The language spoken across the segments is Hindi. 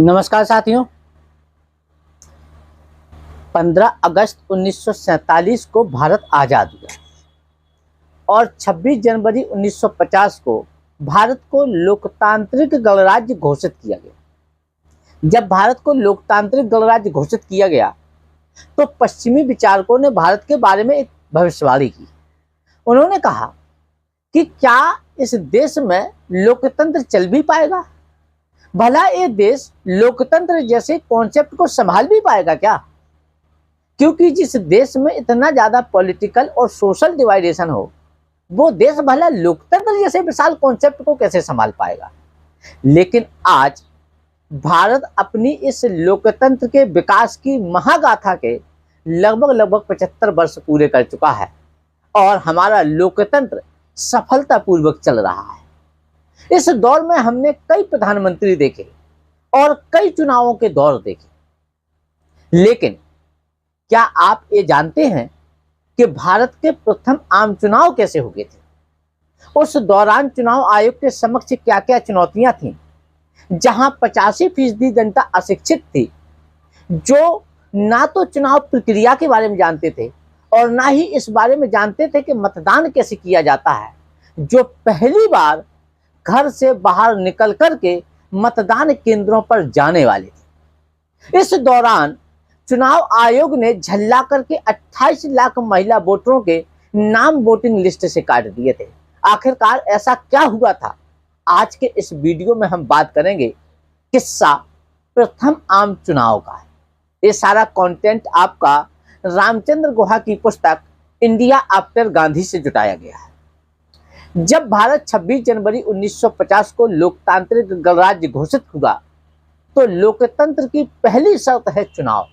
नमस्कार साथियों। 15 अगस्त 1947 को भारत आज़ाद हुआ और 26 जनवरी 1950 को भारत को लोकतांत्रिक गणराज्य घोषित किया गया। जब भारत को लोकतांत्रिक गणराज्य घोषित किया गया तो पश्चिमी विचारकों ने भारत के बारे में एक भविष्यवाणी की। उन्होंने कहा कि क्या इस देश में लोकतंत्र चल भी पाएगा, भला ये देश लोकतंत्र जैसे कॉन्सेप्ट को संभाल भी पाएगा क्या? क्योंकि जिस देश में इतना ज्यादा पॉलिटिकल और सोशल डिवाइडेशन हो, वो देश भला लोकतंत्र जैसे विशाल कॉन्सेप्ट को कैसे संभाल पाएगा। लेकिन आज भारत अपनी इस लोकतंत्र के विकास की महागाथा के लगभग 75 वर्ष पूरे कर चुका है और हमारा लोकतंत्र सफलतापूर्वक चल रहा है। इस दौर में हमने कई प्रधानमंत्री देखे और कई चुनावों के दौर देखे, लेकिन क्या आप ये जानते हैं कि भारत के प्रथम आम चुनाव कैसे हो गए थे? उस दौरान चुनाव आयोग के समक्ष क्या क्या चुनौतियां थीं? जहां 85% जनता अशिक्षित थी, जो ना तो चुनाव प्रक्रिया के बारे में जानते थे और ना ही इस बारे में जानते थे कि मतदान कैसे किया जाता है, जो पहली बार घर से बाहर निकल करके मतदान केंद्रों पर जाने वाले थे। इस दौरान चुनाव आयोग ने झल्ला करके 28 लाख महिला वोटरों के नाम वोटिंग लिस्ट से काट दिए थे। आखिरकार ऐसा क्या हुआ था? आज के इस वीडियो में हम बात करेंगे किस्सा प्रथम आम चुनाव का है। ये सारा कंटेंट आपका रामचंद्र गुहा की पुस्तक इंडिया आफ्टर गांधी से जुटाया गया है। जब भारत 26 जनवरी 1950 को लोकतांत्रिक गणराज्य घोषित हुआ तो लोकतंत्र की पहली शर्त है चुनाव।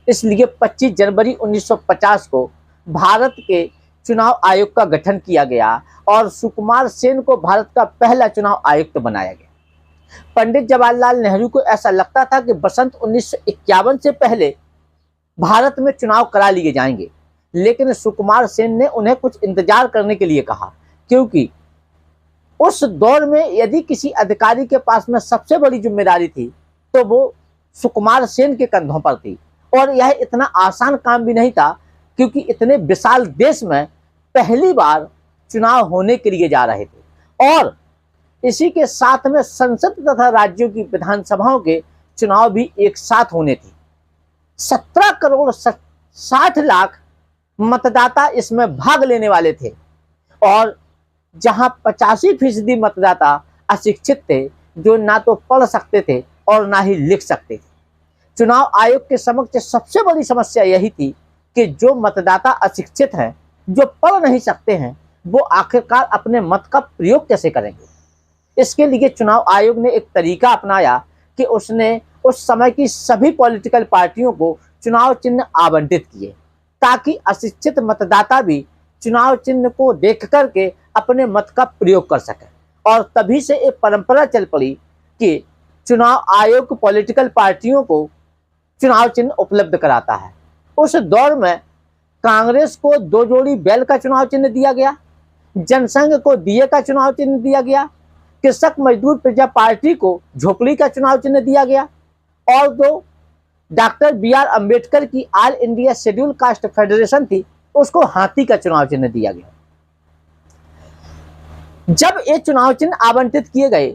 इसलिए 25 जनवरी 1950 को भारत के चुनाव आयोग का गठन किया गया और सुकुमार सेन को भारत का पहला चुनाव आयुक्त बनाया गया। पंडित जवाहरलाल नेहरू को ऐसा लगता था कि बसंत 1951 से पहले भारत में चुनाव करा लिए जाएंगे, लेकिन सुकुमार सेन ने उन्हें कुछ इंतजार करने के लिए कहा, क्योंकि उस दौर में यदि किसी अधिकारी के पास में सबसे बड़ी जिम्मेदारी थी तो वो सुकुमार सेन के कंधों पर थी। और यह इतना आसान काम भी नहीं था, क्योंकि इतने विशाल देश में पहली बार चुनाव होने के लिए जा रहे थे और इसी के साथ में संसद तथा राज्यों की विधानसभाओं के चुनाव भी एक साथ होने थे। 17 करोड़ 60 लाख मतदाता इसमें भाग लेने वाले थे और जहां 85% मतदाता अशिक्षित थे, जो ना तो पढ़ सकते थे और ना ही लिख सकते थे। चुनाव आयोग के समक्ष सबसे बड़ी समस्या यही थी कि जो मतदाता अशिक्षित हैं, जो पढ़ नहीं सकते हैं, वो आखिरकार अपने मत का प्रयोग कैसे करेंगे। इसके लिए चुनाव आयोग ने एक तरीका अपनाया कि उसने उस समय की सभी पॉलिटिकल पार्टियों को चुनाव चिन्ह आवंटित किए, ताकि अशिक्षित मतदाता भी चुनाव चिन्ह को देख करके अपने मत का प्रयोग कर सके। और तभी से एक परंपरा चल पड़ी कि चुनाव आयोग पॉलिटिकल पार्टियों को चुनाव चिन्ह उपलब्ध कराता है। उस दौर में कांग्रेस को 2 जोड़ी बैल का चुनाव चिन्ह दिया गया, जनसंघ को दिए का चुनाव चिन्ह दिया गया, कृषक मजदूर प्रजा पार्टी को झोपड़ी का चुनाव चिन्ह दिया गया और जो डॉक्टर BR अम्बेडकर की all India schedule caste federation थी, उसको हाथी का चुनाव चिन्ह दिया गया। जब ये चुनाव चिन्ह आवंटित किए गए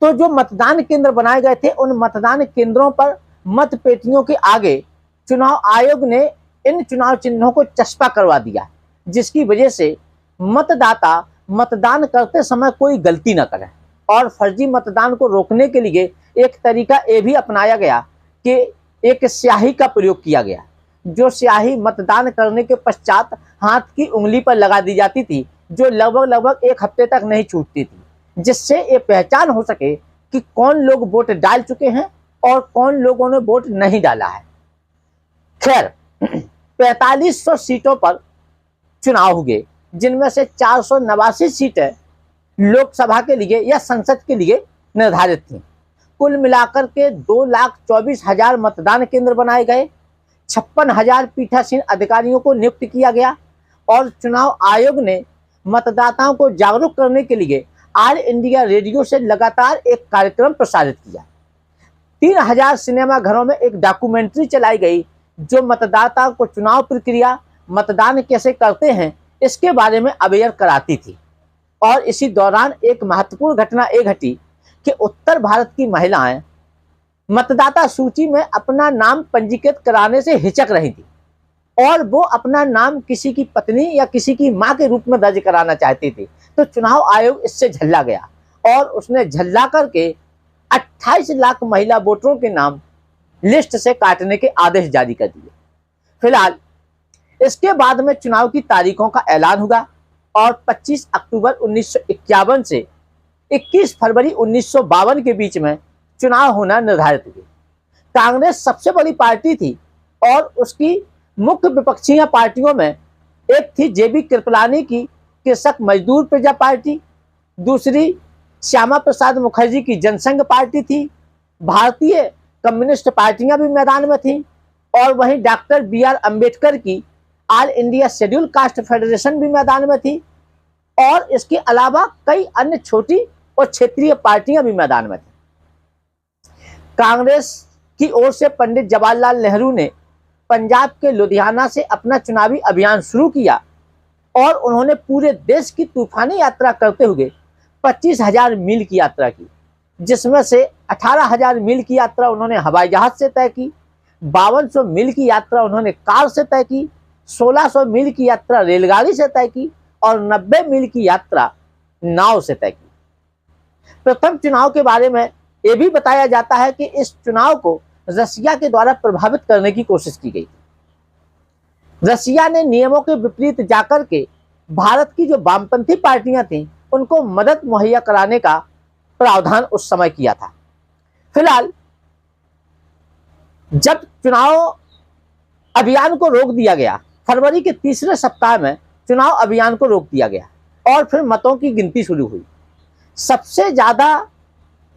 तो जो मतदान केंद्र बनाए गए थे, उन मतदान केंद्रों पर मत पेटियों के आगे चुनाव आयोग ने इन चुनाव चिन्हों को चस्पा करवा दिया, जिसकी वजह से मतदाता मतदान करते समय कोई गलती न करें। और फर्जी मतदान को रोकने के लिए एक तरीका ये भी अपनाया गया कि एक स्याही का प्रयोग किया गया, जो स्याही मतदान करने के पश्चात हाथ की उंगली पर लगा दी जाती थी, जो लगभग 1 हफ्ते तक नहीं छूटती थी, जिससे ये पहचान हो सके कि कौन लोग वोट डाल चुके हैं और कौन लोगों ने वोट नहीं डाला है। खैर, 4500 सीटों पर चुनाव हुए, जिनमें से 489 सीटें लोकसभा के लिए या संसद के लिए निर्धारित थीं। कुल मिलाकर के 2,24,000 मतदान केंद्र बनाए गए, 56,000 पीठासीन अधिकारियों को नियुक्त किया गया और चुनाव आयोग ने मतदाताओं को जागरूक करने के लिए ऑल इंडिया रेडियो से लगातार एक कार्यक्रम प्रसारित किया। 3000 सिनेमा घरों में एक डॉक्यूमेंट्री चलाई गई जो मतदाता को चुनाव प्रक्रिया, मतदान कैसे करते हैं, इसके बारे में अवेयर कराती थी। और इसी दौरान एक महत्वपूर्ण घटना ये घटी कि उत्तर भारत की महिलाएं मतदाता सूची में अपना नाम पंजीकृत कराने से हिचक रही थी और वो अपना नाम किसी की पत्नी या किसी की मां के रूप में दर्ज कराना चाहती थी। तो चुनाव आयोग इससे झल्ला गया और उसने झल्ला करके 28 लाख महिला वोटरों के नाम लिस्ट से काटने के आदेश जारी कर दिए। फिलहाल इसके बाद में चुनाव की तारीखों का ऐलान हुआ और 25 अक्टूबर 1951 से 21 फरवरी 1952 के बीच में चुनाव होना निर्धारित हुए। कांग्रेस सबसे बड़ी पार्टी थी और उसकी मुख्य विपक्षीय पार्टियों में एक थी जेबी कृपलानी की कृषक मजदूर प्रजा पार्टी, दूसरी श्यामा प्रसाद मुखर्जी की जनसंघ पार्टी थी, भारतीय कम्युनिस्ट पार्टियां भी मैदान में थीं और वहीं डॉक्टर बी.आर. अम्बेडकर की all India schedule caste federation भी मैदान में थी और इसके अलावा कई अन्य छोटी और क्षेत्रीय पार्टियां भी मैदान में थी। कांग्रेस की ओर से पंडित जवाहरलाल नेहरू ने पंजाब के लुधियाना से अपना चुनावी अभियान शुरू किया और उन्होंने पूरे देश की तूफानी यात्रा करते हुए 25,000 मील की यात्रा की, जिसमें से 18,000 मील की यात्रा उन्होंने हवाई जहाज से तय की, 5200 मील की यात्रा उन्होंने कार से तय की, 1600 मील की यात्रा रेलगाड़ी से तय की और 90 मील की यात्रा नाव से तय की। प्रथम चुनाव के बारे में यह भी बताया जाता है कि इस चुनाव को रसिया के द्वारा प्रभावित करने की कोशिश की गई। रसिया ने नियमों के विपरीत जाकर के भारत की जो वामपंथी पार्टियां थीं उनको मदद मुहैया कराने का प्रावधान उस समय किया था। फिलहाल जब चुनाव अभियान को रोक दिया गया, फरवरी के तीसरे सप्ताह में चुनाव अभियान को रोक दिया गया और फिर मतों की गिनती शुरू हुई। सबसे ज्यादा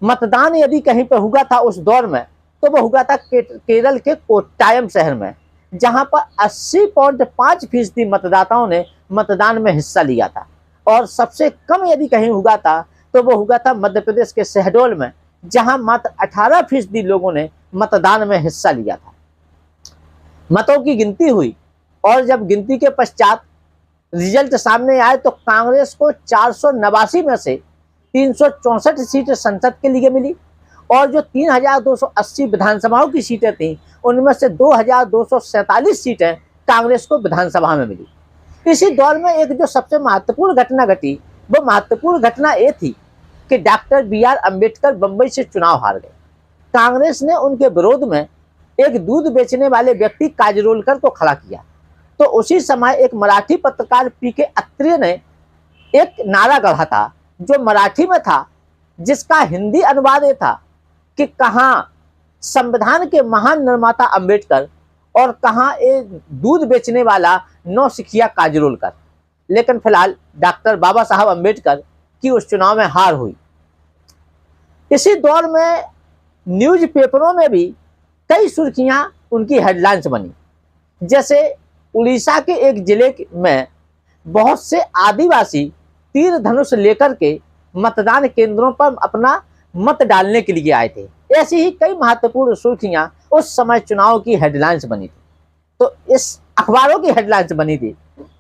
मतदान यदि कहीं पर हुआ था उस दौर में तो वह हुआ था केरल के कोट्टायम शहर में, जहां पर 80.5% मतदाताओं ने मतदान में हिस्सा लिया था और सबसे कम यदि कहीं हुआ था तो वो हुआ था मध्य प्रदेश के शहडोल में, जहां मात्र 18% लोगों ने मतदान में हिस्सा लिया था। मतों की गिनती हुई और जब गिनती के पश्चात रिजल्ट सामने आए तो कांग्रेस को 489 में से 364 सीटें संसद के लिए मिली और जो 3,280 विधानसभाओं की सीटें थीं उनमें से 2,247 सीटें कांग्रेस को विधानसभा में मिली। इसी दौर में एक जो सबसे महत्वपूर्ण घटना घटी वो महत्वपूर्ण घटना ये थी कि डॉक्टर बी.आर. अम्बेडकर बंबई से चुनाव हार गए। कांग्रेस ने उनके विरोध में एक दूध बेचने वाले व्यक्ति काजरोलकर को खड़ा किया। तो उसी समय एक मराठी पत्रकार पी.के. अत्रेय ने एक नारा गढ़ा था जो मराठी में था, जिसका हिंदी अनुवाद ये था कि कहाँ संविधान के महान निर्माता अम्बेडकर और कहाँ ये दूध बेचने वाला नौसिखिया काजरोलकर। लेकिन फिलहाल डॉक्टर बाबा साहब अम्बेडकर की उस चुनाव में हार हुई। इसी दौर में न्यूज़पेपरों में भी कई सुर्खियां उनकी हेडलाइंस बनी। जैसे उड़ीसा के एक जिले में बहुत से आदिवासी तीर धनुष लेकर के मतदान केंद्रों पर अपना मत डालने के लिए आए थे। ऐसी ही कई महत्वपूर्ण सुर्खियां उस समय चुनाव की हेडलाइंस बनी थी, तो इस अखबारों की हेडलाइंस बनी थी।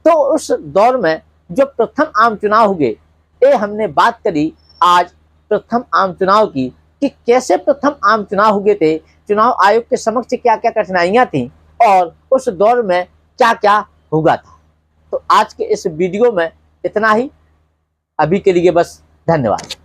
तो उस दौर में जो प्रथम आम चुनाव हुए, ये हमने बात करी आज प्रथम आम चुनाव की कि कैसे प्रथम आम चुनाव हुए थे, चुनाव आयोग के समक्ष क्या क्या कठिनाइयां थीं और उस दौर में क्या क्या हुआ था। तो आज के इस वीडियो में इतना ही, अभी के लिए बस, धन्यवाद।